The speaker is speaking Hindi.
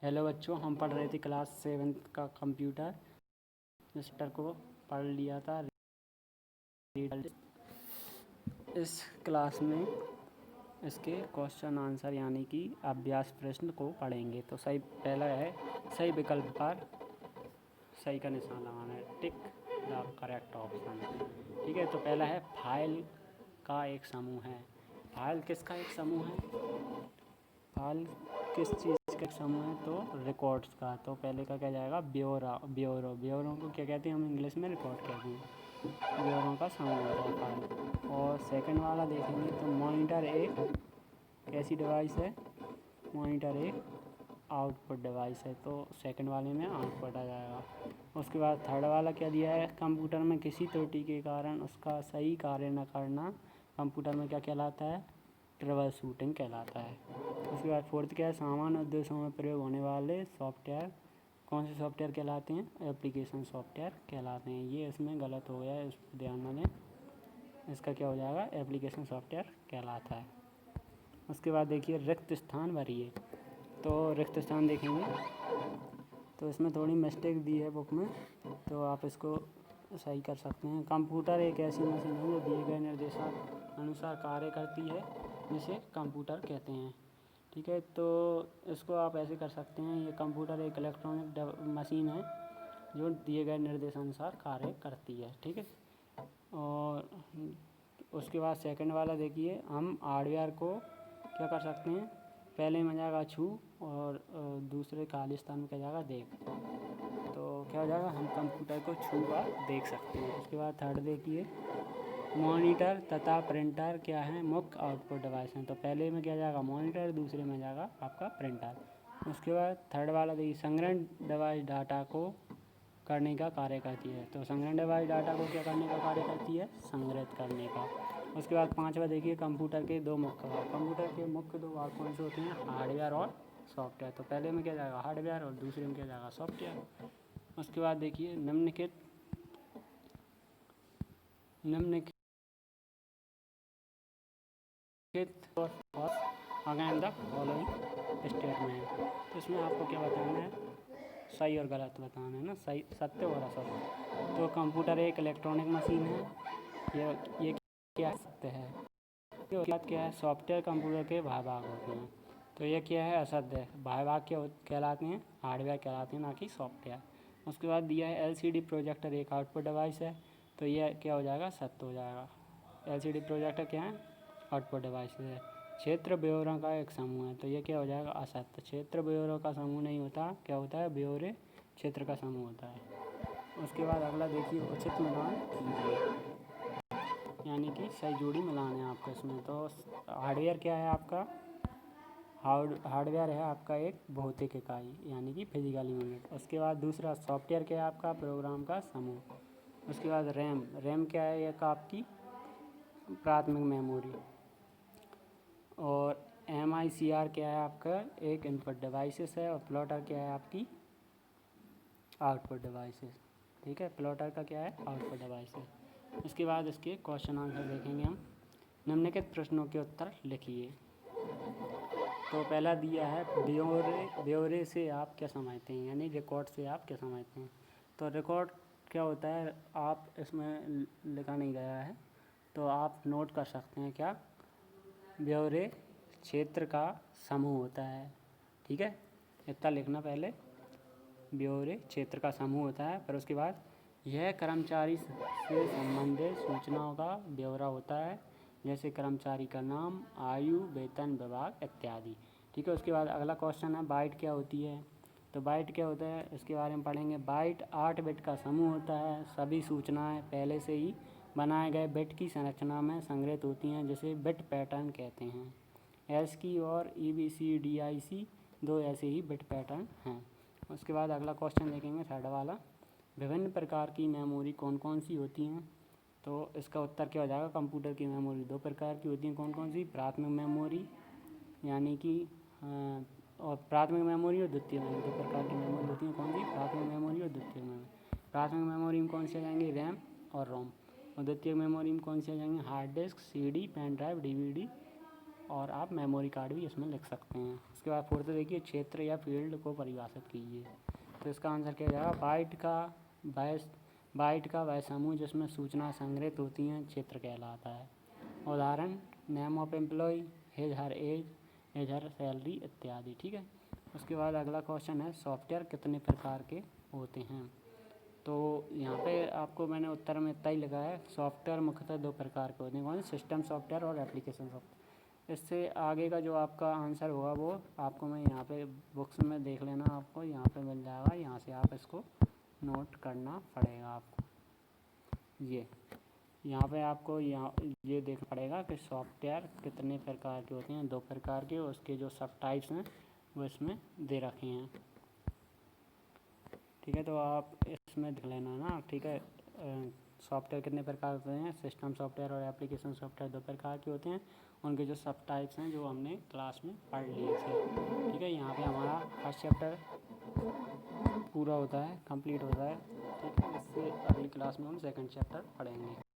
हेलो बच्चों, हम पढ़ रहे थे क्लास 7 का कंप्यूटर। इस चैप्टर को पढ़ लिया था। इस क्लास में इसके क्वेश्चन आंसर यानी कि अभ्यास प्रश्न को पढ़ेंगे। तो सही पहला है सही विकल्प पर सही का निशान लगाना है, टिक द करेक्ट ऑप्शन। ठीक है, तो पहला है फाइल का एक समूह है। फाइल किसका एक समूह है? फाइल किस चीज़ का एक समूह है? तो रिकॉर्ड्स का। तो पहले का क्या जाएगा? ब्योरों को क्या कहते हैं? हम इंग्लिश में रिकॉर्ड कहते हैं। ब्योरों का समूह होता है फाइल। और सेकंड वाला देखेंगे तो मॉनिटर एक कैसी डिवाइस है? मॉनिटर एक आउटपुट डिवाइस है, तो सेकंड वाले में आउटपुट आ जाएगा। उसके बाद थर्ड वाला क्या दिया है? कंप्यूटर में किसी त्रुटि के कारण उसका सही कार्य न करना कंप्यूटर में क्या कहलाता है? ट्रबल शूटिंग कहलाता है। उसके बाद फोर्थ क्या है? सामान्य उद्देश्यों में प्रयोग होने वाले सॉफ्टवेयर कौन से सॉफ्टवेयर कहलाते हैं? एप्लीकेशन सॉफ्टवेयर कहलाते हैं। ये इसमें गलत हो गया है, इस पर ध्यान न दें। इसका क्या हो जाएगा? एप्लीकेशन सॉफ्टवेयर कहलाता है। उसके बाद देखिए रिक्त स्थान भरिए। तो रिक्त स्थान देखेंगे तो इसमें थोड़ी मिस्टेक दी है बुक में, तो आप इसको सही कर सकते हैं। कंप्यूटर एक ऐसी मशीन है जो दिए गए निर्देशानुसार कार्य करती है, जिसे कंप्यूटर कहते हैं। ठीक है, तो इसको आप ऐसे कर सकते हैं, ये कंप्यूटर एक इलेक्ट्रॉनिक मशीन है जो दिए गए निर्देशानुसार कार्य करती है। ठीक है, और उसके बाद सेकंड वाला देखिए, हम हार्डवेयर को क्या कर सकते हैं? पहले में जाएगा छू और दूसरे खाली स्थान में क्या जाएगा? देख। तो क्या हो जाएगा? हम कंप्यूटर को छू कर देख सकते हैं। उसके बाद थर्ड देखिए, मॉनिटर तथा प्रिंटर क्या है? मुख्य आउटपुट डिवाइस हैं। तो पहले में क्या जाएगा? मॉनिटर, दूसरे में जाएगा आपका प्रिंटर। उसके बाद थर्ड वाला देखिए, संग्रहण डिवाइस डाटा को करने का कार्य करती है। तो संग्रहण डिवाइस डाटा को क्या करने का कार्य करती है? संग्रहित करने का। उसके बाद पांचवा देखिए, कंप्यूटर के दो मुख्य भाग। कंप्यूटर के मुख्य दो भाग कौन से होते हैं? हार्डवेयर और सॉफ्टवेयर। तो पहले में क्या जाएगा? हार्डवेयर, और दूसरे में क्या जाएगा? सॉफ्टवेयर। उसके बाद देखिए, निम्नलिखित और अगेन द फॉलोइंग स्टेटमेंट। तो इसमें आपको क्या बताना है? सही और गलत बताना है ना, सही, सत्य और असत्य। तो कंप्यूटर एक इलेक्ट्रॉनिक मशीन है, ये क्या सत्य है? उसके बाद क्या है? सॉफ्टवेयर कंप्यूटर के भाग होते हैं। तो ये क्या है? असत्य है। भाग क्या कहलाते हैं? हार्डवेयर कहलाते हैं, ना कि सॉफ्टवेयर। उसके बाद दिया है एलसीडी प्रोजेक्टर एक आउटपुट डिवाइस है। तो ये क्या हो जाएगा? सत्य हो जाएगा। एलसीडी प्रोजेक्टर क्या है? आउटपुट डिवाइस है। क्षेत्र ब्योरों का एक समूह है। तो ये क्या हो जाएगा? असत्य। क्षेत्र ब्योरों का समूह नहीं होता, क्या होता है? ब्योरे क्षेत्र का समूह होता है। उसके बाद अगला देखिए, उचित मिलान कीजिए, यानी कि सही जोड़ी मिलान है आपका इसमें। तो हार्डवेयर क्या है आपका? हार्डवेयर है आपका एक भौतिक इकाई, यानी कि फिजिकल यूनिट। उसके बाद दूसरा सॉफ्टवेयर क्या है आपका? प्रोग्राम का समूह। उसके बाद रैम क्या है? एक आपकी प्राथमिक मेमोरी। और MICR क्या है आपका? एक इनपुट डिवाइसेस है। और प्लॉटर क्या है आपकी? Output devices. ठीक है, प्लॉटर का क्या है? Output devices. उसके बाद इसके क्वेश्चन आंसर देखेंगे हम। निम्नलिखित प्रश्नों के उत्तर लिखिए। तो पहला दिया है, ब्यौरे से आप क्या समझते हैं? यानी रिकॉर्ड से आप क्या समझते हैं? तो रिकॉर्ड क्या होता है? आप इसमें लिखा नहीं गया है, तो आप नोट कर सकते हैं। क्या? ब्यौरे क्षेत्र का समूह होता है। ठीक है, इतना लिखना पहले। ब्यौरे क्षेत्र का समूह होता है। पर उसके बाद यह कर्मचारी से संबंधित सूचनाओं का ब्यौरा होता है, जैसे कर्मचारी का नाम, आयु, वेतन, विभाग इत्यादि। ठीक है, उसके बाद अगला क्वेश्चन है, बाइट क्या होती है? तो बाइट क्या होता है, इसके बारे में पढ़ेंगे। बाइट 8 बिट का समूह होता है। सभी सूचनाएं पहले से ही बनाए गए बिट की संरचना में संग्रहित होती हैं, जिसे बिट पैटर्न कहते हैं। ASCII और EBCDIC दो ऐसे ही बिट पैटर्न हैं। उसके बाद अगला क्वेश्चन देखेंगे, थर्ड वाला, विभिन्न प्रकार की मेमोरी कौन कौन सी होती हैं? तो इसका उत्तर क्या हो जाएगा? कंप्यूटर की मेमोरी दो प्रकार की होती हैं। कौन कौन सी? प्राथमिक मेमोरी, यानी कि और प्राथमिक मेमोरी और द्वितीय मेमोरी। दो प्रकार की मेमोरी होती हैं। कौन सी? प्राथमिक मेमोरी और द्वितीय मेमोरी। प्राथमिक मेमोरी में कौन सी आ जाएंगी? रैम और रोम। और द्वितीय मेमोरी में कौन सी आ जाएंगे? Hard disk, CD, pen drive, DVD और आप मेमोरी कार्ड भी इसमें लिख सकते हैं। उसके बाद फोर्थ देखिए, क्षेत्र या फील्ड को परिभाषित कीजिए। तो इसका आंसर क्या जाएगा, बाइट का वह समूह जिसमें सूचना संग्रहित होती हैं क्षेत्र कहलाता है। उदाहरण, name of employee, his her age, his her salary इत्यादि। ठीक है। उसके बाद अगला क्वेश्चन है, सॉफ्टवेयर कितने प्रकार के होते हैं। तो यहाँ पे आपको मैंने उत्तर में इतना ही लिखा है, सॉफ्टवेयर मुख्यतः दो प्रकार के होते हैं, कौन, सिस्टम सॉफ्टवेयर और एप्लीकेशन सॉफ्टवेयर। इससे आगे का जो आपका आंसर होगा वो आपको मैं यहाँ पे बुक्स में देख लेना, आपको यहाँ पे मिल जाएगा, यहाँ से आप इसको नोट करना पड़ेगा आपको। ये यहाँ पे आपको यहाँ ये देखना पड़ेगा कि सॉफ्टवेयर कितने प्रकार के होते हैं, दो प्रकार के, उसके जो सब टाइप्स हैं वो इसमें दे रखे हैं। ठीक है, तो आप इसमें देख लेना ना। ठीक है, सॉफ्टवेयर कितने प्रकार होते हैं, सिस्टम सॉफ्टवेयर और एप्लीकेशन सॉफ्टवेयर दो प्रकार के होते हैं, उनके जो सब टाइप्स हैं जो हमने क्लास में पढ़ लिए थे। ठीक है, यहाँ पे हमारा फर्स्ट चैप्टर पूरा होता है, कंप्लीट होता है। ठीक है, इससे अगली क्लास में हम सेकंड चैप्टर पढ़ेंगे।